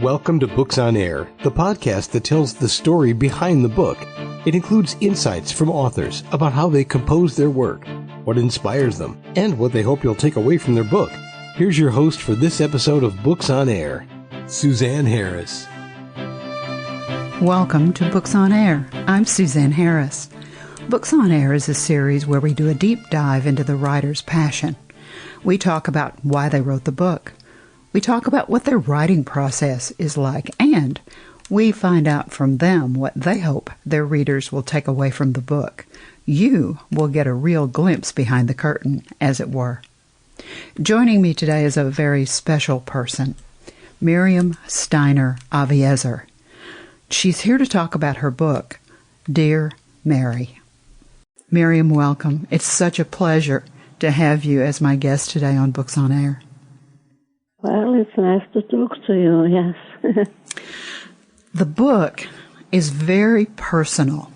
Welcome to Books on Air, the podcast that tells the story behind the book. It includes insights from authors about how they compose their work, what inspires them, and what they hope you'll take away from their book. Here's your host for this episode of Books on Air, Suzanne Harris. Welcome to Books on Air. I'm Suzanne Harris. Books on Air is a series where we do a deep dive into the writer's passion. We talk about why they wrote the book. We talk about what their writing process is like, and we find out from them what they hope their readers will take away from the book. You will get a real glimpse behind the curtain, as it were. Joining me today is a very special person, Miriam Steiner Aviezer. She's here to talk about her book, Dear Mary. Miriam, welcome. It's such a pleasure to have you as my guest today on Books on Air. Well, it's nice to talk to you, yes. The book is very personal,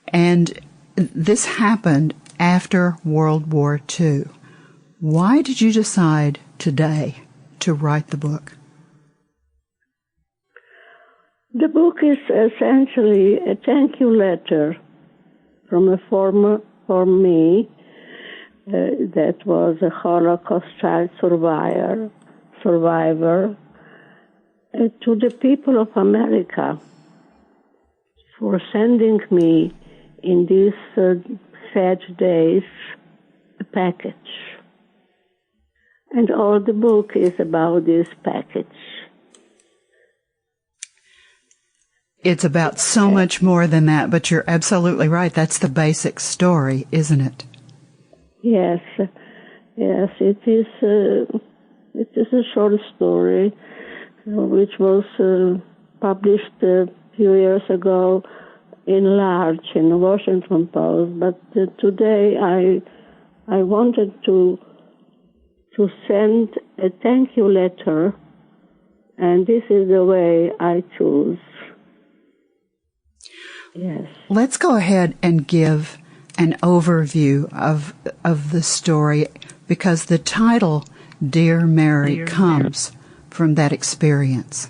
and this happened after World War II. Why did you decide today to write the book? The book is essentially a thank you letter from a former from me that was a Holocaust child survivor to the people of America for sending me in these sad days a package. And all the book is about this package. It's about so much more than that, but you're absolutely right. That's the basic story, isn't it? Yes, it is. It is a short story which was published a few years ago in large in the Washington Post. But today I wanted to send a thank you letter, and this is the way I choose. Yes. Let's go ahead and give an overview of the story, because the title, Dear Mary, comes from that experience.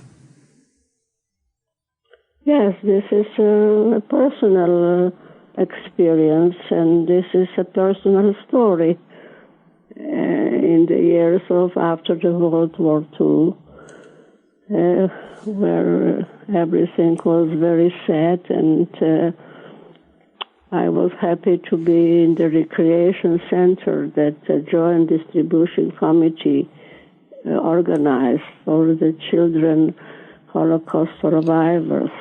Yes, this is a personal experience, and this is a personal story in the years of after the World War II, where everything was very sad, and I was happy to be in the recreation center that the Joint Distribution Committee organized for the children Holocaust survivors.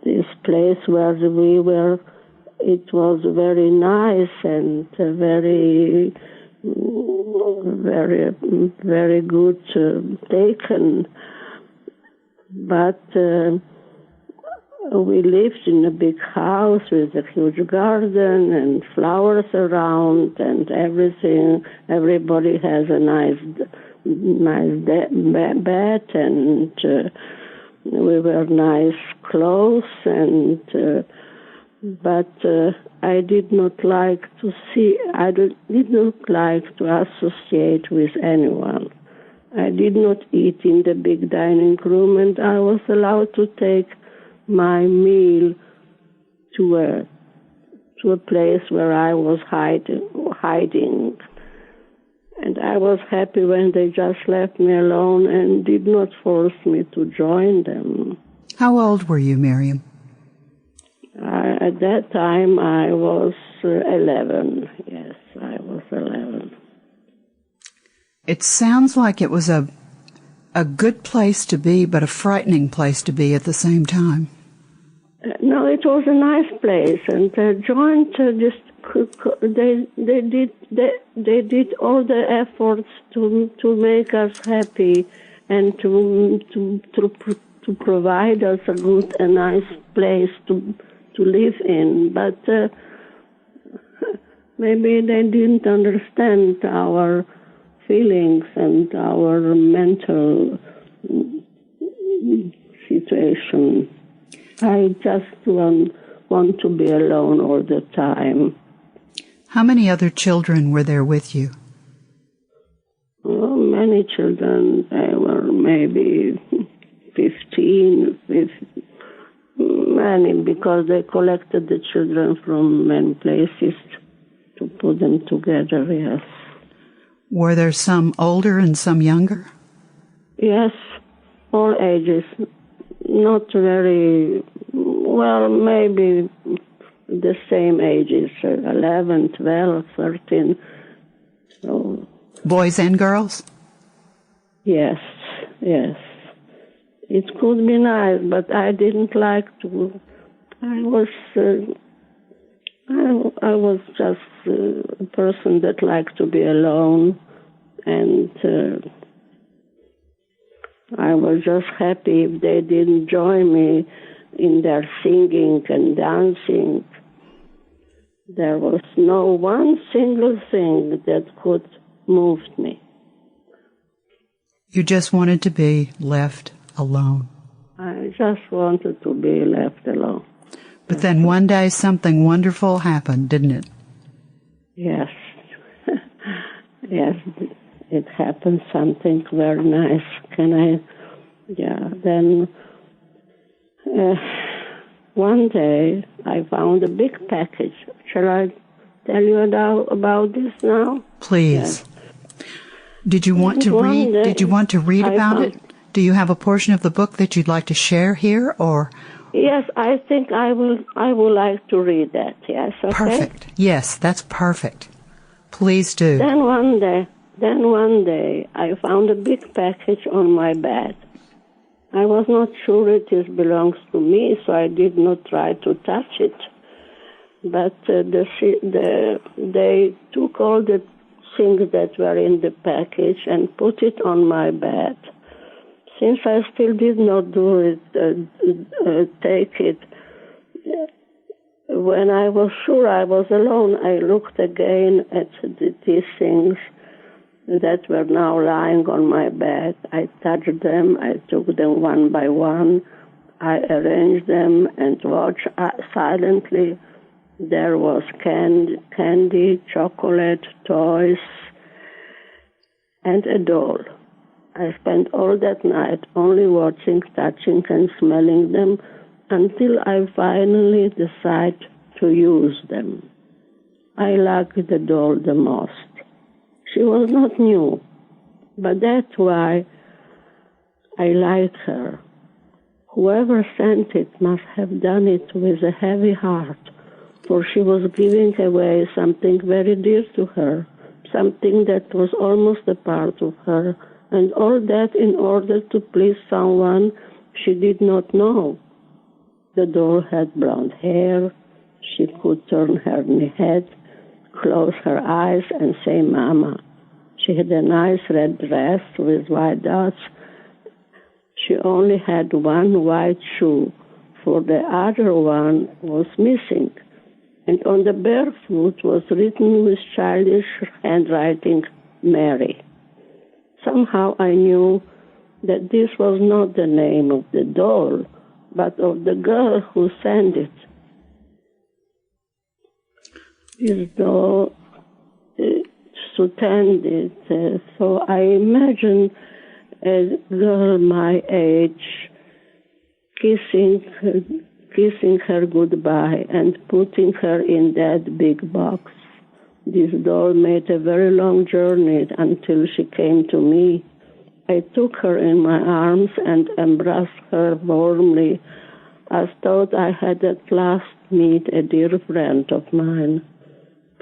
This place where we were, it was very nice and very, very, very good taken. But we lived in a big house with a huge garden and flowers around and everything. Everybody has a nice bed, and we wear nice clothes. And but I did not like to see. I did not like to associate with anyone. I did not eat in the big dining room, and I was allowed to take my meal to a place where I was hiding. And I was happy when they just left me alone and did not force me to join them. How old were you, Miriam? At that time, I was 11. Yes, I was 11. It sounds like it was a good place to be, but a frightening place to be at the same time. No, it was a nice place, and the Joint they did all the efforts to make us happy and to provide us a nice place to live in. But maybe they didn't understand our feelings and our mental situation. I just want to be alone all the time. How many other children were there with you? Many children, they were maybe 15, many, because they collected the children from many places to put them together, yes. Were there some older and some younger? Yes, all ages. Not very, well, maybe the same ages, 11, 12, 13. So, boys and girls? Yes. It could be nice, but I didn't like to. I was just a person that liked to be alone, and I was just happy if they didn't join me in their singing and dancing. There was no one single thing that could move me. You just wanted to be left alone. I just wanted to be left alone. But then one day something wonderful happened, didn't it? Yes. Yes, it happened, something very nice. Then one day I found a big package. Shall I tell you about this now? Please. Yes. Did you want to read? Did you want to read about it? Do you have a portion of the book that you'd like to share here, or? Yes, I think I would like to read that. Yes, okay. Perfect. Yes, that's perfect. Please do. Then one day, I found a big package on my bed. I was not sure it belongs to me, so I did not try to touch it. But they took all the things that were in the package and put it on my bed. Since I still did not do it, take it, when I was sure I was alone, I looked again at these things that were now lying on my bed. I touched them, I took them one by one, I arranged them and watched silently. There was candy, chocolate, toys, and a doll. I spent all that night only watching, touching, and smelling them until I finally decided to use them. I liked the doll the most. She was not new, but that's why I like her. Whoever sent it must have done it with a heavy heart, for she was giving away something very dear to her, something that was almost a part of her, and all that in order to please someone she did not know. The doll had blonde hair. She could turn her head, close her eyes, and say Mama. She had a nice red dress with white dots. She only had one white shoe, for the other one was missing. And on the bare foot was written with childish handwriting, Mary. Somehow I knew that this was not the name of the doll, but of the girl who sent it. This doll sent it, so I imagined a girl my age kissing her goodbye and putting her in that big box. This doll made a very long journey until she came to me. I took her in my arms and embraced her warmly. I thought I had at last met a dear friend of mine.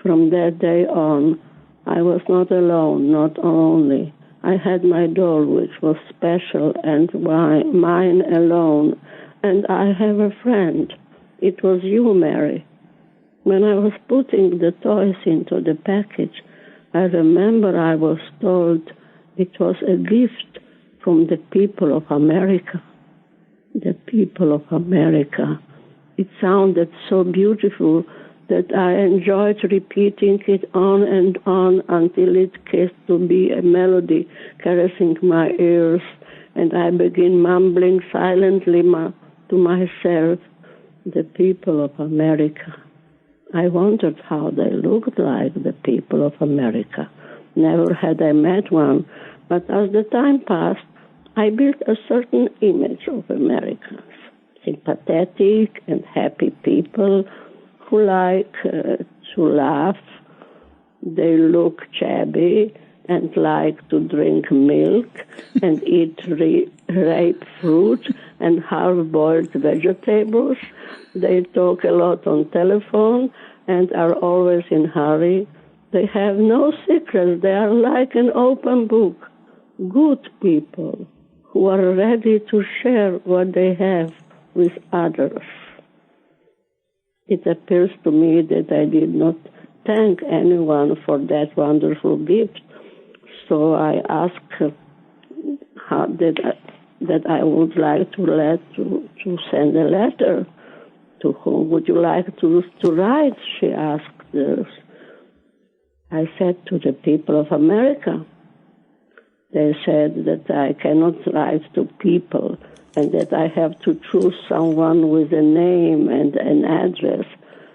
From that day on, I was not alone, not lonely. I had my doll, which was special and mine alone, and I have a friend. It was you, Mary. When I was putting the toys into the package, I remember I was told it was a gift from the people of America. The people of America. It sounded so beautiful that I enjoyed repeating it on and on until it came to be a melody caressing my ears, and I began mumbling silently to myself, the people of America. I wondered how they looked like, the people of America. Never had I met one, but as the time passed, I built a certain image of Americans, sympathetic and happy people who like to laugh. They look shabby and like to drink milk and eat ripe fruit and half-boiled vegetables. They talk a lot on telephone and are always in a hurry. They have no secrets. They are like an open book. Good people who are ready to share what they have with others. It appears to me that I did not thank anyone for that wonderful gift, so I asked that I would like to send a letter. To whom would you like to write? She asked. I said, to the people of America. They said that I cannot write to people and that I have to choose someone with a name and an address,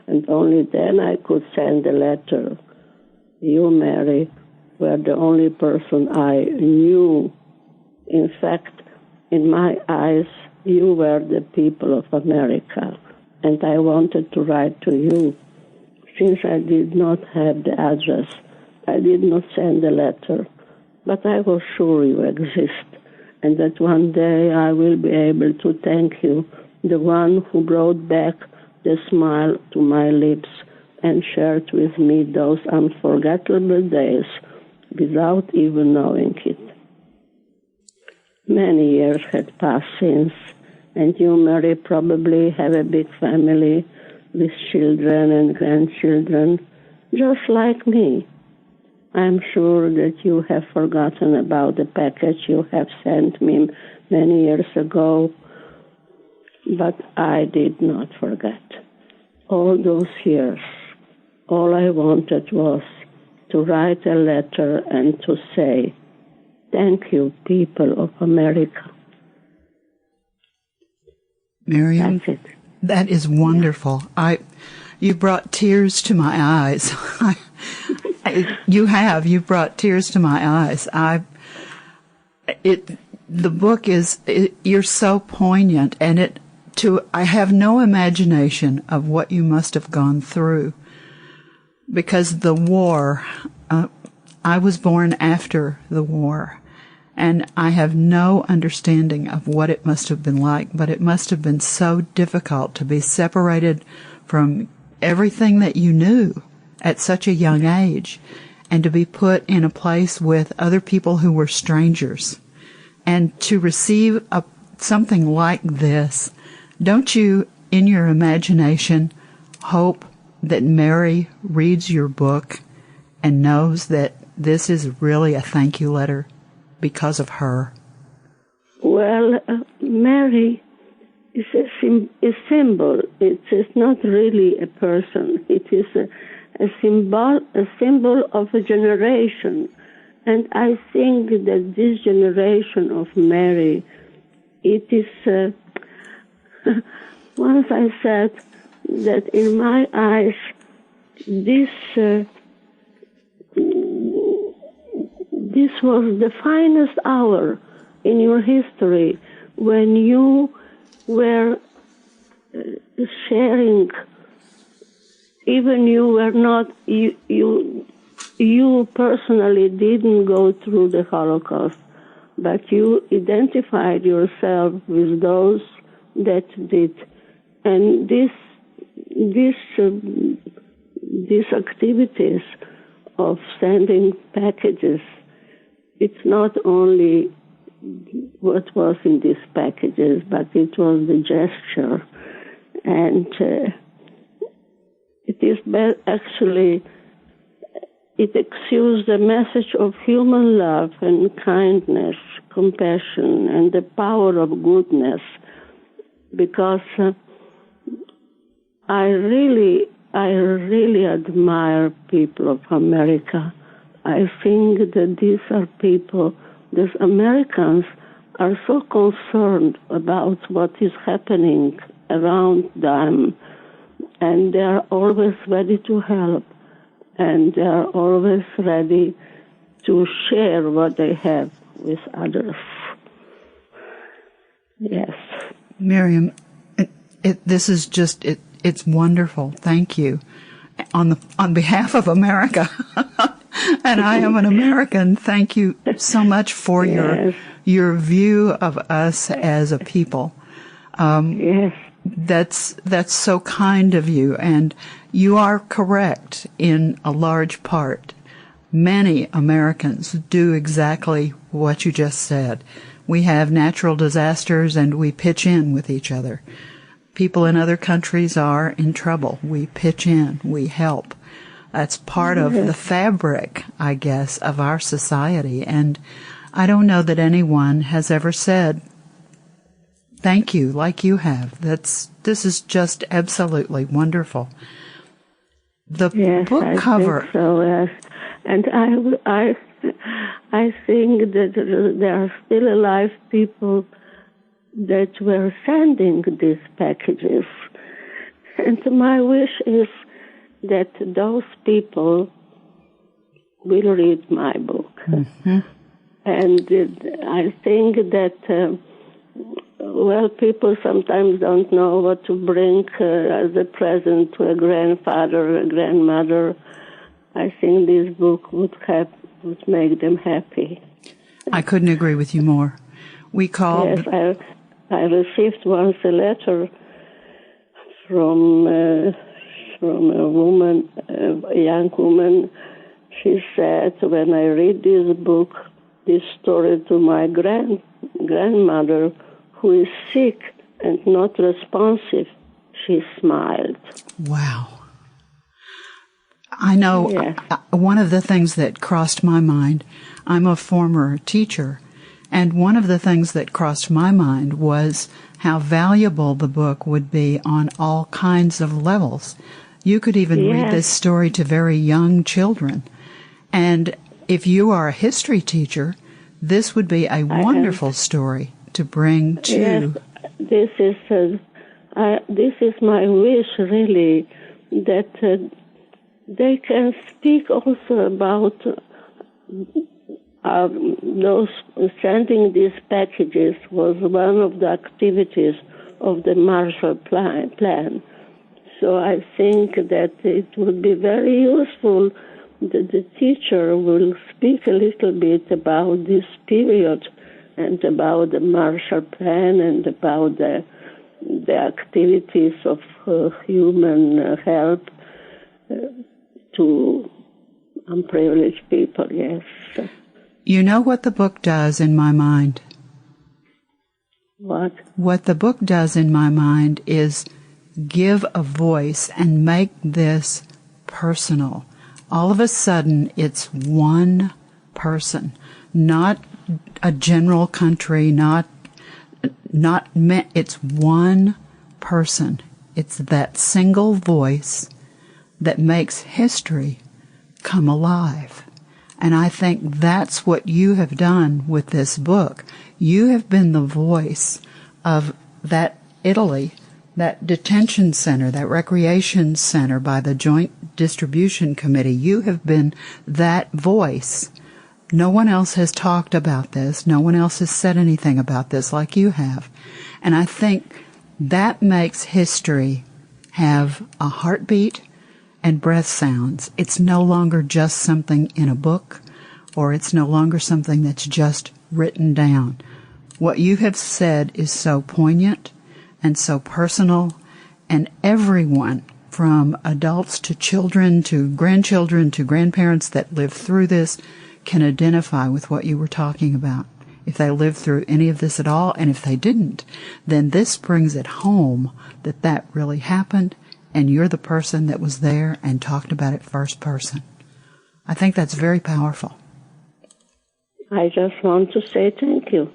and only then I could send a letter. You, Mary, were the only person I knew. In fact, in my eyes, you were the people of America, and I wanted to write to you. Since I did not have the address, I did not send a letter, but I was sure you exist, and that one day I will be able to thank you, the one who brought back the smile to my lips and shared with me those unforgettable days without even knowing it. Many years had passed since, and you, Mary, probably have a big family with children and grandchildren, just like me. I'm sure that you have forgotten about the package you have sent me many years ago, but I did not forget. All those years, all I wanted was to write a letter and to say, thank you, people of America. Miriam, That's it. That is wonderful. You brought tears to my eyes. You've brought tears to my eyes. The book you're so poignant, and I have no imagination of what you must have gone through, because the war, I was born after the war, and I have no understanding of what it must have been like, but it must have been so difficult to be separated from everything that you knew at such a young age, and to be put in a place with other people who were strangers, and to receive something like this. Don't you, in your imagination, hope that Mary reads your book and knows that this is really a thank you letter because of her? Well, Mary is a symbol. It is not really a person. It is a symbol of a generation. And I think that this generation of Mary, it is, once I said that in my eyes, this was the finest hour in your history, when you were sharing. Even you were not, you personally didn't go through the Holocaust, but you identified yourself with those that did. And these activities of sending packages, it's not only what was in these packages, but it was the gesture. And it is actually, it exudes the message of human love and kindness, compassion, and the power of goodness. Because I really admire people of America. I think that these are people, these Americans are so concerned about what is happening around them, and they are always ready to help, and they are always ready to share what they have with others. Yes. Miriam, this is just, it's wonderful. Thank you. On behalf of America, and I am an American, thank you so much for Yes. your view of us as a people. Yes. That's so kind of you, and you are correct in a large part. Many Americans do exactly what you just said. We have natural disasters and we pitch in with each other. People in other countries are in trouble. We pitch in, we help. That's part of the fabric, I guess, of our society. And I don't know that anyone has ever said, thank you, like you have. This is just absolutely wonderful. The book cover. Think so, yes. And I think that there are still alive people that were sending these packages. And my wish is that those people will read my book. Mm-hmm. And I think that, people sometimes don't know what to bring as a present to a grandfather or a grandmother. I think this book would make them happy. I couldn't agree with you more. We called... Yes, I received once a letter from a woman, a young woman. She said, when I read this story to my grandmother, who is sick and not responsive, she smiled. Wow. I know. Yes. One of the things that crossed my mind, I'm a former teacher, and one of the things that crossed my mind was how valuable the book would be on all kinds of levels. You could even read this story to very young children. And if you are a history teacher, this would be a wonderful story to bring to... Yes, this is my wish, really, that they can speak also about those sending these packages was one of the activities of the Marshal Plan. So I think that it would be very useful that the teacher will speak a little bit about this period and about the Marshal Plan and about the activities of human help to unprivileged people, yes. You know what the book does in my mind? What? What the book does in my mind is give a voice and make this personal. All of a sudden, it's one person, not a general country, it's one person. It's that single voice that makes history come alive. And I think that's what you have done with this book. You have been the voice of that Italy, that detention center, that recreation center by the Joint Distribution Committee. You have been that voice. No one else has talked about this. No one else has said anything about this like you have. And I think that makes history have a heartbeat and breath sounds. It's no longer just something in a book, or it's no longer something that's just written down. What you have said is so poignant and so personal, and everyone, from adults to children to grandchildren to grandparents that lived through this, can identify with what you were talking about. If they lived through any of this at all, and if they didn't, then this brings it home that really happened, and you're the person that was there and talked about it first person. I think that's very powerful. I just want to say thank you.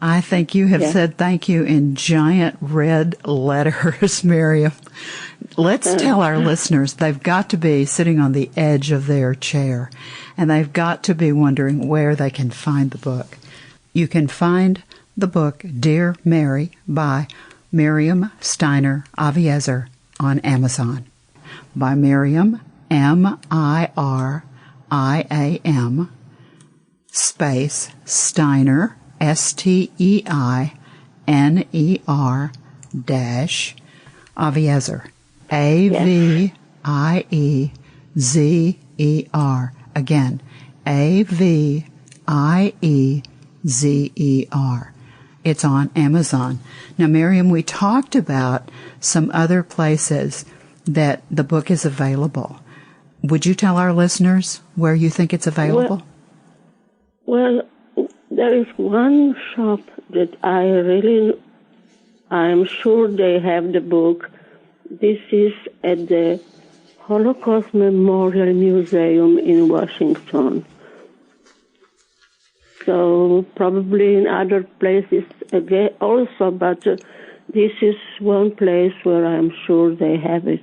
I think you have said thank you in giant red letters, Miriam. Let's tell our listeners they've got to be sitting on the edge of their chair, and they've got to be wondering where they can find the book. You can find the book Dear Mary by Miriam Steiner Aviezer on Amazon. By Miriam, Miriam I-A-M, space, Steiner, S-T-E-I-N-E-R, dash, Aviezer, A-V-I-E-Z-E-R. Again, A-V-I-E-Z-E-R. It's on Amazon. Now, Miriam, we talked about some other places that the book is available. Would you tell our listeners where you think it's available? Well, there is one shop that I'm sure they have the book. This is at the Holocaust Memorial Museum in Washington. So probably in other places again also, but this is one place where I'm sure they have it.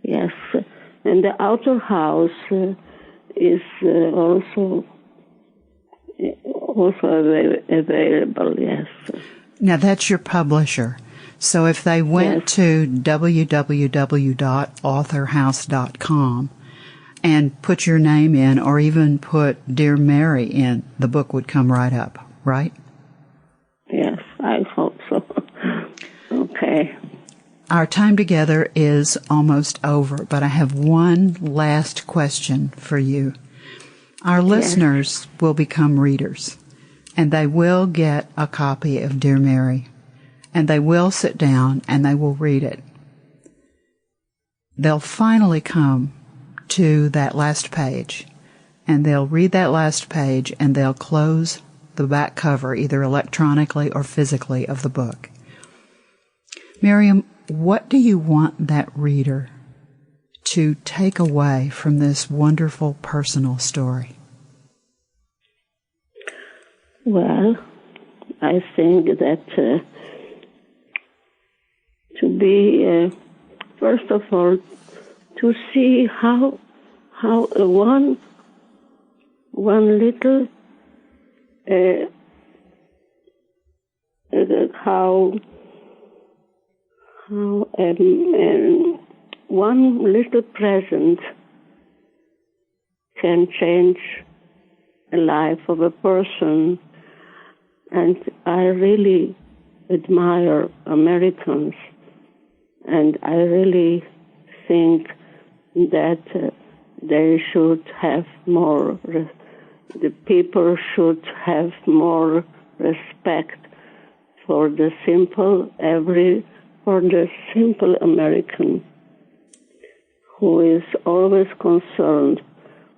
Yes. And the outer house is also available, yes. Now, that's your publisher. So if they went to www.authorhouse.com and put your name in, or even put Dear Mary in, the book would come right up, right? Yes, I hope so. Okay. Our time together is almost over, but I have one last question for you. Our listeners will become readers, and they will get a copy of Dear Mary, and they will sit down and they will read it. They'll finally come to that last page, and they'll read that last page, and they'll close the back cover, either electronically or physically, of the book. Miriam, what do you want that reader to take away from this wonderful personal story? Well, I think that to be, first of all, to see how one little one little present can change the life of a person, and I really admire Americans, and I really think that they should have more, the people should have more respect for the simple American who is always concerned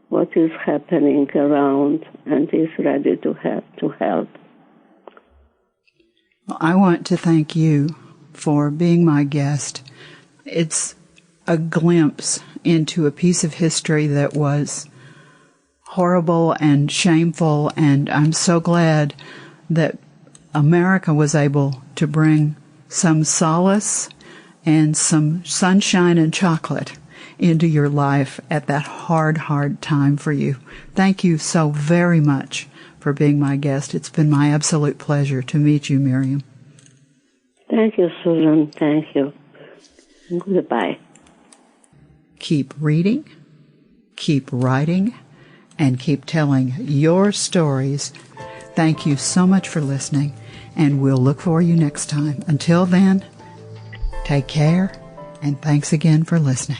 what is happening around and is ready to help. Well, I want to thank you for being my guest. It's a glimpse into a piece of history that was horrible and shameful, and I'm so glad that America was able to bring some solace and some sunshine and chocolate into your life at that hard time for you. Thank you so very much for being my guest. It's been my absolute pleasure to meet you, Miriam. Thank you, Susan. Thank you. Goodbye. Keep reading, keep writing, and keep telling your stories. Thank you so much for listening, and we'll look for you next time. Until then, take care, and thanks again for listening.